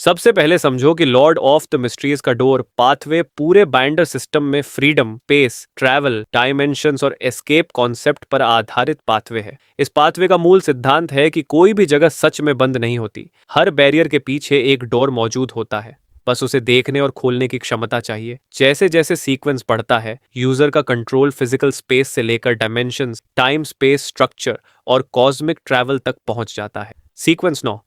सबसे पहले समझो कि लॉर्ड ऑफ द मिस्ट्रीज का डोर पाथवे पूरे बाइंडर सिस्टम में फ्रीडम, पेस, ट्रैवल, डायमेंशंस और एस्केप कॉन्सेप्ट पर आधारित पाथवे है। इस पाथवे का मूल सिद्धांत है कि कोई भी जगह सच में बंद नहीं होती। हर बैरियर के पीछे एक डोर मौजूद होता है, बस उसे देखने और खोलने की क्षमता चाहिए। जैसे जैसे सीक्वेंस बढ़ता है, यूजर का कंट्रोल फिजिकल स्पेस से लेकर डायमेंशंस, टाइम स्पेस स्ट्रक्चर और कॉस्मिक ट्रैवल तक पहुंच जाता है। सीक्वेंस 9।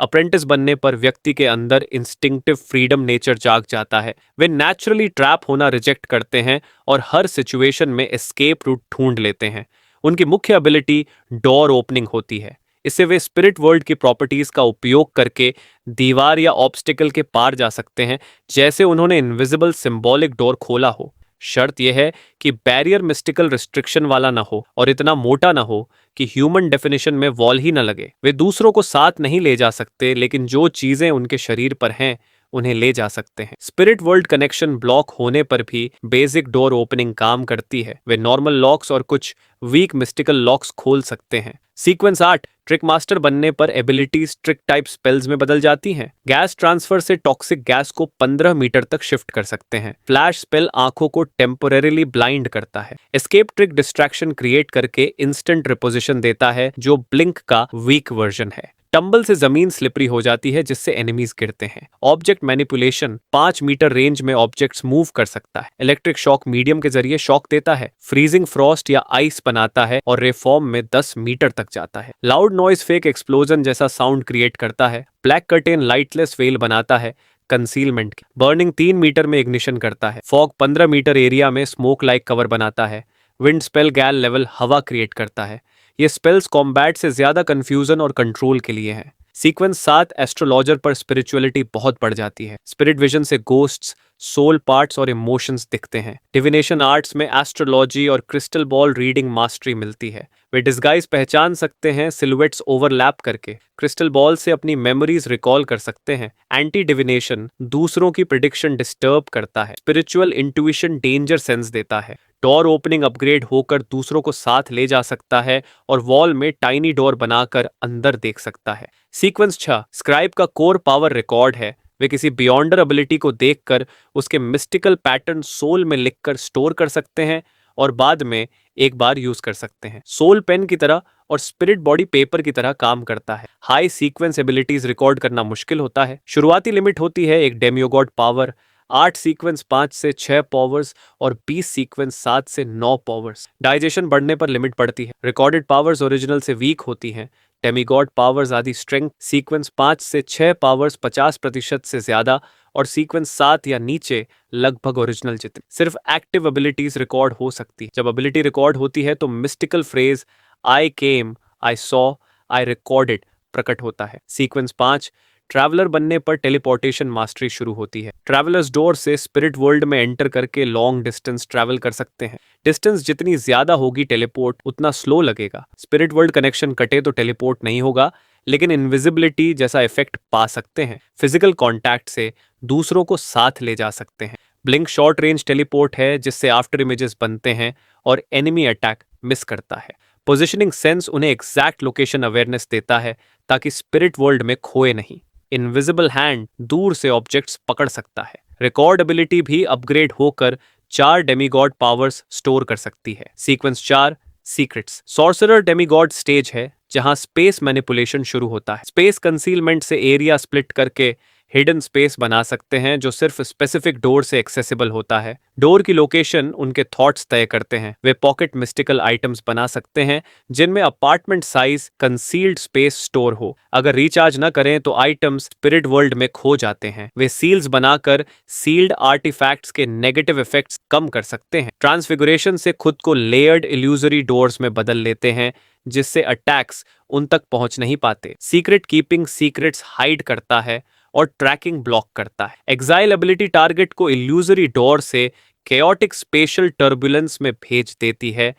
अप्रेंटिस बनने पर व्यक्ति के अंदर इंस्टिंक्टिव फ्रीडम नेचर जाग जाता है। वे नेचुरली ट्रैप होना रिजेक्ट करते हैं और हर सिचुएशन में एस्केप रूट ढूंढ लेते हैं। उनकी मुख्य एबिलिटी डोर ओपनिंग होती है। इससे वे स्पिरिट वर्ल्ड की प्रॉपर्टीज का उपयोग करके दीवार या ऑब्स्टिकल के पार जा सकते हैं, जैसे उन्होंने इनविजिबल सिंबॉलिक डोर खोला हो। शर्त यह है कि बैरियर मिस्टिकल रिस्ट्रिक्शन वाला ना हो और इतना मोटा ना हो कि ह्यूमन डेफिनेशन में वॉल ही ना लगे। वे दूसरों को साथ नहीं ले जा सकते, लेकिन जो चीजें उनके शरीर पर हैं उन्हें ले जा सकते हैं। स्पिरिट वर्ल्ड कनेक्शन ब्लॉक होने पर भी बेसिक डोर ओपनिंग काम करती है। वे नॉर्मल लॉक्स और कुछ वीक मिस्टिकल लॉक्स खोल सकते हैं। सीक्वेंस 8। ट्रिक मास्टर बनने पर एबिलिटीज ट्रिक टाइप स्पेल्स में बदल जाती हैं। गैस ट्रांसफर से टॉक्सिक गैस को 15 मीटर तक शिफ्ट कर सकते हैं। फ्लैश स्पेल आंखों को टेम्पोरेरीली ब्लाइंड करता है। एस्केप ट्रिक डिस्ट्रैक्शन क्रिएट करके इंस्टेंट रिपोजिशन देता है, जो ब्लिंक का वीक वर्जन है। टंबल से जमीन स्लिपरी हो जाती है, जिससे एनिमीज गिरते हैं। ऑब्जेक्ट मैनिपुलेशन 5 मीटर रेंज में ऑब्जेक्ट्स मूव कर सकता है। इलेक्ट्रिक शॉक मीडियम के जरिए शॉक देता है। फ्रीजिंग फ्रॉस्ट या आइस बनाता है और रेफॉर्म में 10 मीटर तक जाता है। लाउड नॉइज फेक एक्सप्लोजन जैसा साउंड क्रिएट करता है। ब्लैक कर्टेन लाइटलेस वेल बनाता है। कंसीलमेंट की बर्निंग 3 मीटर में इग्निशन करता है। फॉग 15 मीटर एरिया में स्मोक लाइक कवर बनाता है। विंड स्पेल गैल लेवल हवा क्रिएट करता है। ये स्पेल्स कॉम्बैट से ज्यादा कंफ्यूजन और कंट्रोल के लिए हैं। सीक्वेंस 7। एस्ट्रोलॉजर पर स्पिरिचुअलिटी बहुत बढ़ जाती है। स्पिरिट विजन से गोस्ट्स, सोल पार्ट्स और इमोशंस दिखते हैं। डिविनेशन आर्ट्स में एस्ट्रोलॉजी और क्रिस्टल बॉल रीडिंग मास्टरी मिलती है। वे डिस्गाइज पहचान सकते हैं सिलुएट्स ओवरलैप करके। क्रिस्टल बॉल से अपनी मेमोरीज रिकॉल कर सकते हैं। एंटी डिविनेशन दूसरों की प्रिडिक्शन डिस्टर्ब करता है। स्पिरिचुअल इंट्यूशन डेंजर सेंस देता है। डोर ओपनिंग अपग्रेड होकर दूसरों को साथ ले जा सकता है और वॉल में टाइनी डोर बनाकर अंदर देख सकता है। सीक्वेंस 6। स्क्राइब का कोर पावर रिकॉर्ड है। वे किसी बियॉन्डर एबिलिटी को देखकर उसके मिस्टिकल पैटर्न सोल में लिखकर स्टोर कर सकते हैं और बाद में एक बार यूज कर सकते हैं। सोल पेन की तरह और स्पिरिट बॉडी पेपर की तरह काम करता है। हाई सीक्वेंस एबिलिटीज रिकॉर्ड करना मुश्किल होता है। शुरुआती लिमिट होती है एक डेमियोगॉड पावर। 8 सीक्वेंस 5 से 6 पावर्स और 20 सीक्वेंस 7 से 9 पावर्स। डाइजेशन बढ़ने पर लिमिट बढ़ती है। रिकॉर्डेड पावर्स ओरिजिनल से वीक होती हैं। डेमीगॉड पावर्स आदि स्ट्रेंथ सीक्वेंस 5 से 6 पावर्स 50% से ज्यादा और सीक्वेंस 7 या नीचे लगभग ओरिजिनल जितनी। सिर्फ एक्टिव एबिलिटीज रिकॉर्ड हो सकती है। जब एबिलिटी रिकॉर्ड होती है तो mystical phrase I came, I saw, I recorded प्रकट होता है। सीक्वेंस 5। ट्रैवलर बनने पर टेलीपोर्टेशन मास्टरी शुरू होती है। ट्रैवलर्स डोर से स्पिरिट वर्ल्ड में एंटर करके लॉन्ग डिस्टेंस ट्रैवल कर सकते हैं। डिस्टेंस जितनी ज्यादा होगी टेलीपोर्ट उतना स्लो लगेगा। स्पिरिट वर्ल्ड कनेक्शन कटे तो टेलीपोर्ट नहीं होगा, लेकिन इनविजिबिलिटी जैसा इफेक्ट पा सकते हैं। फिजिकल कॉन्टैक्ट से दूसरों को साथ ले जा सकते हैं। ब्लिंक शॉर्ट रेंज टेलीपोर्ट है, जिससे आफ्टर इमेजेस बनते हैं और एनिमी अटैक मिस करता है। पोजिशनिंग सेंस उन्हें एग्जैक्ट लोकेशन अवेयरनेस देता है ताकि स्पिरिट वर्ल्ड में खोए नहीं। इनविजिबल हैंड दूर से ऑब्जेक्ट्स पकड़ सकता है। रिकॉर्ड एबिलिटी भी अपग्रेड होकर 4 डेमीगॉड पावर्स स्टोर कर सकती है। Sequence 4। Secrets. Sorcerer demigod stage है जहां स्पेस मैनिपुलेशन शुरू होता है। स्पेस कंसीलमेंट से एरिया स्प्लिट करके हिडन स्पेस बना सकते हैं जो सिर्फ स्पेसिफिक डोर से एक्सेसिबल होता है। डोर की लोकेशन उनके थॉट्स तय करते हैं। वे पॉकेट मिस्टिकल आइटम्स बना सकते हैं जिनमें apartment size concealed space store हो। अगर रिचार्ज न करें तो आइटम्स स्पिरिट वर्ल्ड में खो जाते हैं। वे सील्स बनाकर सील्ड आर्टिफैक्ट्स के नेगेटिव इफेक्ट्स कम कर सकते हैं। ट्रांसफिगुरेशन से खुद को लेयर्ड इल्यूजरी डोर्स में बदल लेते हैं, जिससे अटैक्स उन तक पहुंच नहीं पाते। सीक्रेट कीपिंग सीक्रेट्स हाइड करता है और ट्रैकिंग ब्लॉक करता है। एग्जाइल एबिलिटी टारगेट को इल्यूजरी डोर से केओटिक स्पेशल टर्बुलेंस में भेज देती है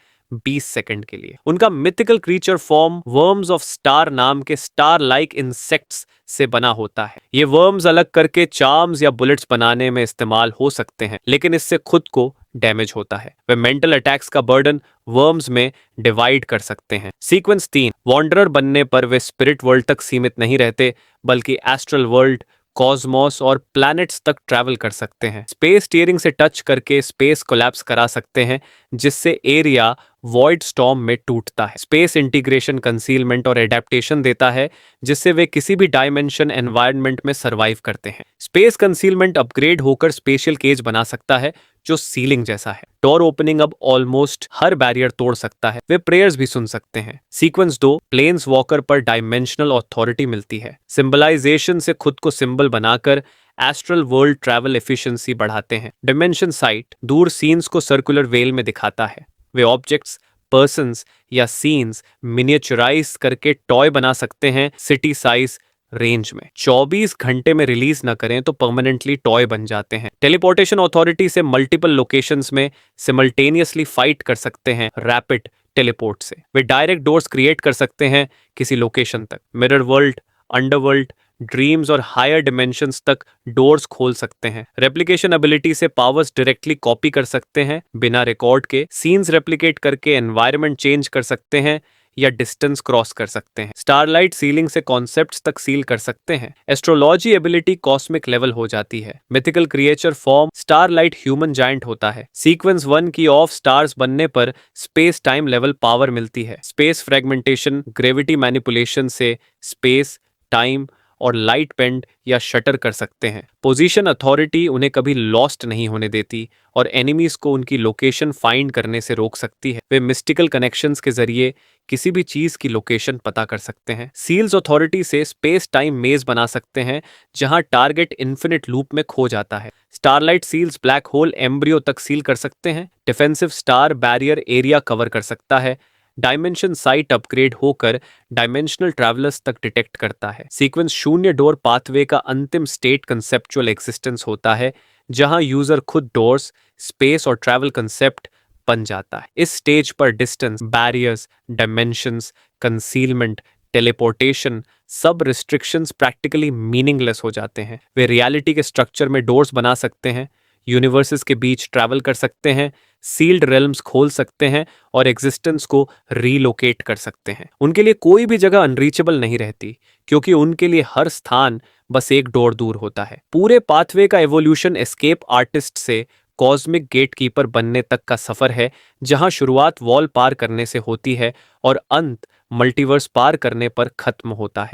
20 सेकंड के लिए। उनका mythical creature form worms of star नाम के स्टार लाइक इंसेक्ट्स से बना होता है। ये वर्म्स अलग करके चार्म्स या बुलेट्स बनाने में इस्तेमाल हो सकते हैं, लेकिन इससे खुद को डैमेज होता है। वे मेंटल अटैक्स का बर्डन वर्म्स में डिवाइड कर सकते हैं। सीक्वेंस 3। वॉन्डरर बनने पर वे स्पिरिट वर्ल्ड तक सीमित नहीं रहते, बल्कि एस्ट्रल वर्ल्ड, कॉस्मोस और प्लैनेट्स तक ट्रैवल कर सकते हैं। स्पेस टीयरिंग से टच करके स्पेस कोलैप्स करा सकते हैं, जिससे एरिया वॉइड स्टॉर्म में टूटता है। स्पेस इंटीग्रेशन कंसीलमेंट और एडेप्टेशन देता है, जिससे वे किसी भी डायमेंशन एनवायरनमेंट में सर्वाइव करते हैं। स्पेस कंसीलमेंट अपग्रेड होकर स्पेशल केज बना सकता है, जो सीलिंग जैसा है। डोर ओपनिंग अब ऑलमोस्ट हर बैरियर तोड़ सकता है। वे प्रेयर्स भी सुन सकते हैं। सीक्वेंस 2, प्लेन्स वॉकर पर डायमेंशनल अथॉरिटी मिलती है। सिंबलाइजेशन से खुद को सिंबल बनाकर एस्ट्रल वर्ल्ड ट्रैवल एफिशिएंसी बढ़ाते हैं। डिमेंशन साइट दूर सीन्स को सर्कुलर वेल में दिखाता है। वे ऑब्जेक्ट्स, पर्सन्स या सीन्स मिनिएचराइज करके टॉय बना सकते हैं सिटी साइज रेंज में। 24 घंटे में रिलीज ना करें तो परमानेंटली टॉय बन जाते हैं। टेलीपोर्टेशन अथॉरिटी से मल्टीपल लोकेशंस में सिमल्टेनियसली फाइट कर सकते हैं रैपिड टेलीपोर्ट से। वे डायरेक्ट डोर्स क्रिएट कर सकते हैं किसी लोकेशन तक। मिरर वर्ल्ड, अंडरवर्ल्ड, ड्रीम्स और हायर डिमेंशंस तक डोर्स खोल सकते हैं। रेप्लिकेशन एबिलिटी से पावर्स डायरेक्टली कॉपी कर सकते हैं बिना रिकॉर्ड के। सीन्स रेप्लिकेट करके एनवायरनमेंट चेंज कर सकते हैं या डिस्टेंस क्रॉस कर सकते हैं। स्टारलाइट सीलिंग से कॉन्सेप्ट्स तक सील कर सकते हैं। एस्ट्रोलॉजी एबिलिटी कॉस्मिक लेवल हो जाती है। Mythical creature form starlight human giant होता है। सीक्वेंस 1 की ऑफ स्टार्स बनने पर स्पेस टाइम लेवल पावर मिलती है। स्पेस फ्रेगमेंटेशन, ग्रेविटी मैनिपुलेशन से स्पेस, टाइम और लाइट बेंड या शटर कर सकते हैं। पोजीशन अथॉरिटी उन्हें कभी लॉस्ट नहीं होने देती और एनिमीज को उनकी लोकेशन फाइंड करने से रोक सकती है। वे मिस्टिकल कनेक्शंस के जरिए किसी भी चीज की लोकेशन पता कर सकते हैं। सील्स अथॉरिटी से स्पेस टाइम मेज बना सकते हैं, जहां टारगेट इन्फिनिट लूप में खो जाता है। Starlight seals black hole embryo तक सील कर सकते हैं। Defensive star barrier area cover कर सकता है। डायमेंशन साइट अपग्रेड होकर डायमेंशनल ट्रैवलर्स तक डिटेक्ट करता है। सीक्वेंस 0 डोर पाथवे का अंतिम स्टेट कंसेप्चुअल एक्सिस्टेंस होता है, जहां यूजर खुद डोर्स, स्पेस और ट्रैवल कंसेप्ट बन जाता है। इस स्टेज पर distance, barriers, dimensions, concealment, teleportation सब रिस्ट्रिक्शंस प्रैक्टिकली मीनिंगलेस हो जाते हैं। वे रियलिटी के स्ट्रक्चर में डोर्स बना सकते हैं, यूनिवर्सेस के बीच ट्रैवल कर सकते हैं, सील्ड रेल्म्स खोल सकते हैं और एग्जिस्टेंस को रीलोकेट कर सकते हैं। उनके लिए कोई भी जगह अनरीचेबल नहीं रहती, क्योंकि उनके लिए हर स्थान बस एक डोर दूर होता है। पूरे पाथवे का एवोल्यूशन एस्केप आर्टिस्ट से कॉस्मिक गेटकीपर बनने तक का सफर है, जहां शुरुआत वॉल पार करने से होती है और अंत मल्टीवर्स पार करने पर खत्म होता है।